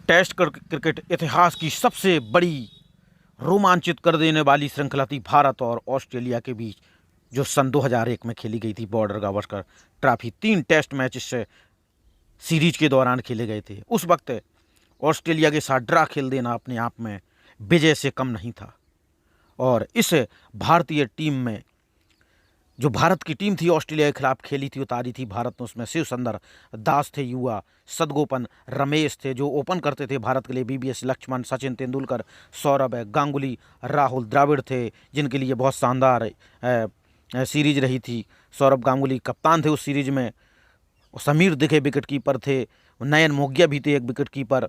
Test cricket इतिहास की सबसे बड़ी रोमांचित कर देने वाली श्रृंखला थी भारत और ऑस्ट्रेलिया के बीच, जो सन 2001 में खेली गई थी Border Gavaskar Trophy. 3 test match इस सीरीज के दौरान खेले गए थे। उस वक्त ऑस्ट्रेलिया के साथ ड्रा खेल देना अपने आप में विजय से कम नहीं था। और इस भारतीय टीम में जो भारत की टीम थी ऑस्ट्रेलिया के खिलाफ खेली थी, उतारी थी भारत ने, उसमें शिव सुंदर दास थे युवा, सदगोपन रमेश थे जो ओपन करते थे भारत के लिए, बीबीएस लक्ष्मण, सचिन तेंदुलकर, सौरभ गांगुली, राहुल द्रविड़ थे जिनके लिए बहुत शानदार सीरीज रही थी। सौरभ गांगुली कप्तान थे उस सीरीज में, समीर दिखे विकेट कीपर थे, नयन मोगिया भी थे एक विकेट कीपर,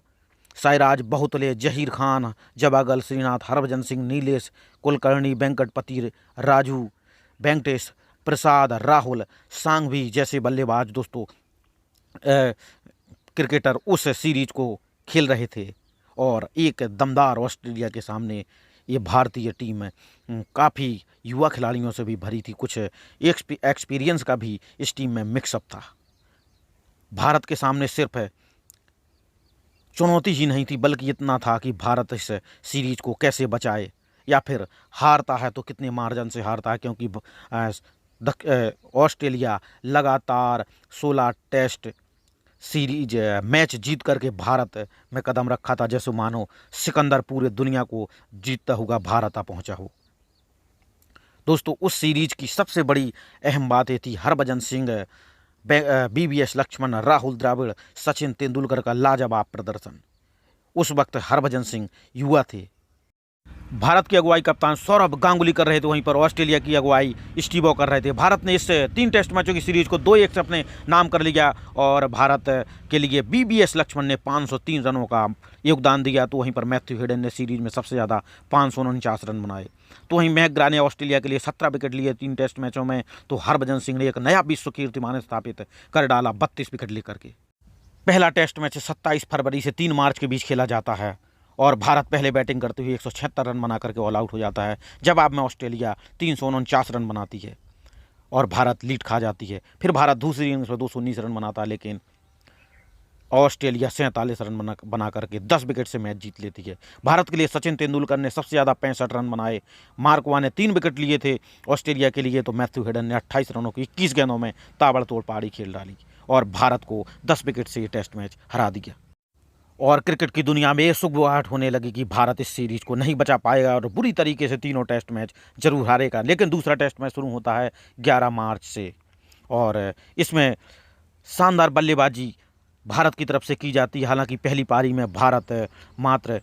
साइराज बहुतले, जहीर खान, जवागल श्रीनाथ, हरभजन सिंह, नीलेश कुलकर्णी, वेंकटपति राजू, वेंकटेश प्रसाद, राहुल सांघवी जैसे बल्लेबाज दोस्तों क्रिकेटर उस सीरीज को खेल रहे थे। और एक दमदार ऑस्ट्रेलिया के सामने ये भारतीय टीम काफ़ी युवा खिलाड़ियों से भी भरी थी, कुछ एक्सपीरियंस का भी इस टीम में मिक्सअप था। भारत के सामने सिर्फ चुनौती ही नहीं थी, बल्कि इतना था कि भारत इस सीरीज को कैसे बचाए, या फिर हारता है तो कितने मार्जिन से हारता है, क्योंकि ऑस्ट्रेलिया लगातार 16 टेस्ट सीरीज मैच जीत करके भारत में कदम रखा था, जैसे मानो सिकंदर पूरे दुनिया को जीतता हुआ भारत आ पहुंचा हो। दोस्तों उस सीरीज की सबसे बड़ी अहम बात ये थी हरभजन सिंह, बीबीएस लक्ष्मण, राहुल द्रविड़, सचिन तेंदुलकर का लाजवाब प्रदर्शन। उस वक्त हरभजन सिंह युवा थे, भारत की अगुवाई कप्तान सौरभ गांगुली कर रहे थे, वहीं पर ऑस्ट्रेलिया की अगुवाई स्टीव वॉ कर रहे थे। भारत ने इस 3 टेस्ट मैचों की सीरीज को 2-1 से अपने नाम कर लिया और भारत के लिए बीबीएस लक्ष्मण ने 503 रनों का योगदान दिया, तो वहीं पर मैथ्यू हेडन ने सीरीज में सबसे ज़्यादा 549 रन बनाए। तो वहीं मैकग्रा ने ऑस्ट्रेलिया के लिए 17 विकेट लिए 3 टेस्ट मैचों में, तो हरभजन सिंह ने एक नया विश्व कीर्तिमान स्थापित कर डाला 32 विकेट लेकर के। पहला टेस्ट मैच 27 फरवरी से 3 मार्च के बीच खेला जाता है और भारत पहले बैटिंग करते हुए 176 रन बना करके ऑल आउट हो जाता है। जवाब में ऑस्ट्रेलिया 349 रन बनाती है और भारत लीड खा जाती है। फिर भारत दूसरी इनिंग्स में 219 रन बनाता है, लेकिन ऑस्ट्रेलिया 47 रन बना करके 10 विकेट से मैच जीत लेती है। भारत के लिए सचिन तेंदुलकर ने सबसे ज़्यादा 65 रन बनाए, मार्कवा ने 3 विकेट लिए थे ऑस्ट्रेलिया के लिए, तो मैथ्यू हेडन ने 28 रनों की 21 गेंदों में ताबड़तोड़ पारी खेल डाली और भारत को 10 विकेट से ये टेस्ट मैच हरा दिया। और क्रिकेट की दुनिया में ये सुगबुगाहट होने लगी कि भारत इस सीरीज को नहीं बचा पाएगा और बुरी तरीके से तीनों टेस्ट मैच जरूर हारेगा। लेकिन दूसरा टेस्ट मैच शुरू होता है 11 मार्च से और इसमें शानदार बल्लेबाजी भारत की तरफ से की जाती है। हालांकि पहली पारी में भारत मात्र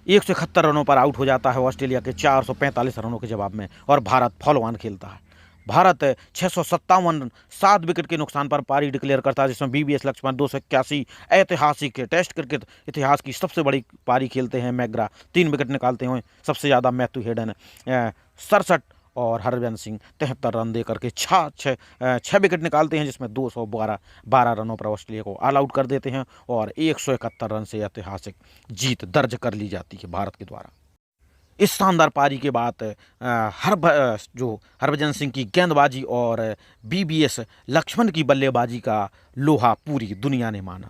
171 रनों पर आउट हो जाता है ऑस्ट्रेलिया के 445 रनों के जवाब में, और भारत फॉलो ऑन खेलता है। भारत 657 7 विकेट के नुकसान पर पारी डिक्लेयर करता है, जिसमें बीबीएस लक्ष्मण 281 ऐतिहासिक टेस्ट क्रिकेट इतिहास की सबसे बड़ी पारी खेलते हैं। मैकग्रा 3 विकेट निकालते हैं, सबसे ज़्यादा मैथ्यू हेडन 67 और हरभजन सिंह 73 रन दे करके 6 विकेट निकालते हैं, जिसमें 212 रनों पर ऑस्ट्रेलिया को ऑल आउट कर देते हैं और 171 रन से ऐतिहासिक जीत दर्ज कर ली जाती है भारत के द्वारा। इस शानदार पारी के बाद हरभजन सिंह की गेंदबाजी और बीबीएस लक्ष्मण की बल्लेबाजी का लोहा पूरी दुनिया ने माना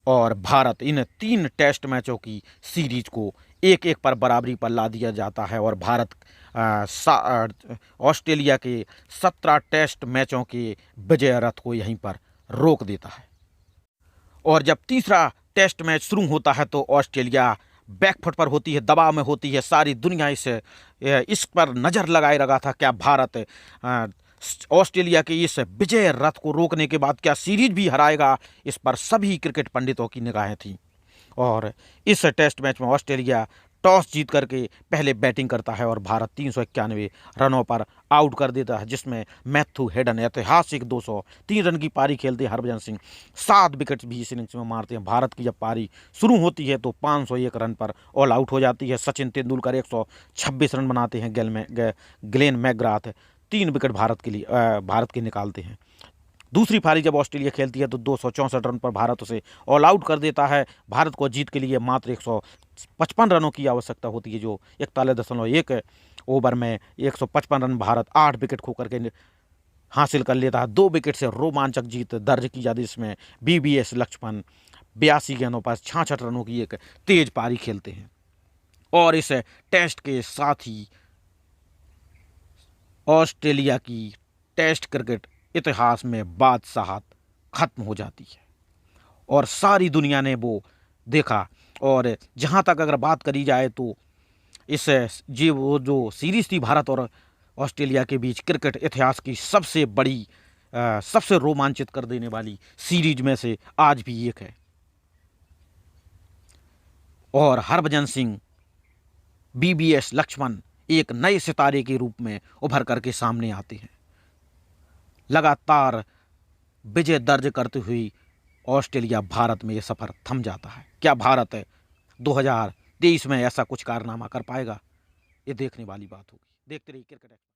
और भारत इन 3 टेस्ट मैचों की सीरीज को 1-1 पर बराबरी पर ला दिया जाता है और भारत ऑस्ट्रेलिया के 17 टेस्ट मैचों के विजय रथ को यहीं पर रोक देता है। और जब तीसरा टेस्ट मैच शुरू होता है तो ऑस्ट्रेलिया बैकफुट पर होती है, दबाव में होती है। सारी दुनिया इस पर नज़र लगाए रखा था, क्या भारत ऑस्ट्रेलिया के इस विजय रथ को रोकने के बाद क्या सीरीज भी हराएगा। इस पर सभी क्रिकेट पंडितों की निगाहें थीं और इस टेस्ट मैच में ऑस्ट्रेलिया टॉस जीत करके पहले बैटिंग करता है और भारत 391 रनों पर आउट कर देता है, जिसमें मैथ्यू हेडन ऐतिहासिक 203 रन की पारी खेलते हैं। हरभजन सिंह 7 विकेट भी इस इनिंग्स में मारते हैं। भारत की जब पारी शुरू होती है तो 501 रन पर ऑल आउट हो जाती है। सचिन तेंदुलकर 126 रन बनाते हैं। ग्लेन मैकग्राथ 3 विकेट भारत के निकालते हैं। दूसरी पारी जब ऑस्ट्रेलिया खेलती है तो 264 रन पर भारत उसे ऑल आउट कर देता है। भारत को जीत के लिए मात्र 155 रनों की आवश्यकता होती है, जो 41.1 ओवर में 155 रन भारत 8 विकेट खो करके हासिल कर लेता है। 2 विकेट से रोमांचक जीत दर्ज की जाती है, जिसमें बीबीएस लक्ष्मण 82 गेंदों पर 66 रनों की एक तेज पारी खेलते हैं और इस टेस्ट के साथ ही ऑस्ट्रेलिया की टेस्ट क्रिकेट इतिहास में बादशाहत खत्म हो जाती है और सारी दुनिया ने वो देखा। और जहाँ तक अगर बात करी जाए तो इस वो जो सीरीज़ थी भारत और ऑस्ट्रेलिया के बीच, क्रिकेट इतिहास की सबसे बड़ी सबसे रोमांचित कर देने वाली सीरीज में से आज भी एक है। और हरभजन सिंह, बीबीएस लक्ष्मण एक नए सितारे के रूप में उभर करके सामने आते हैं। लगातार विजय दर्ज करते हुए ऑस्ट्रेलिया भारत में यह सफर थम जाता है। क्या भारत 2023 में ऐसा कुछ कारनामा कर पाएगा? ये देखने वाली बात होगी। देखते रहिए क्रिकेट।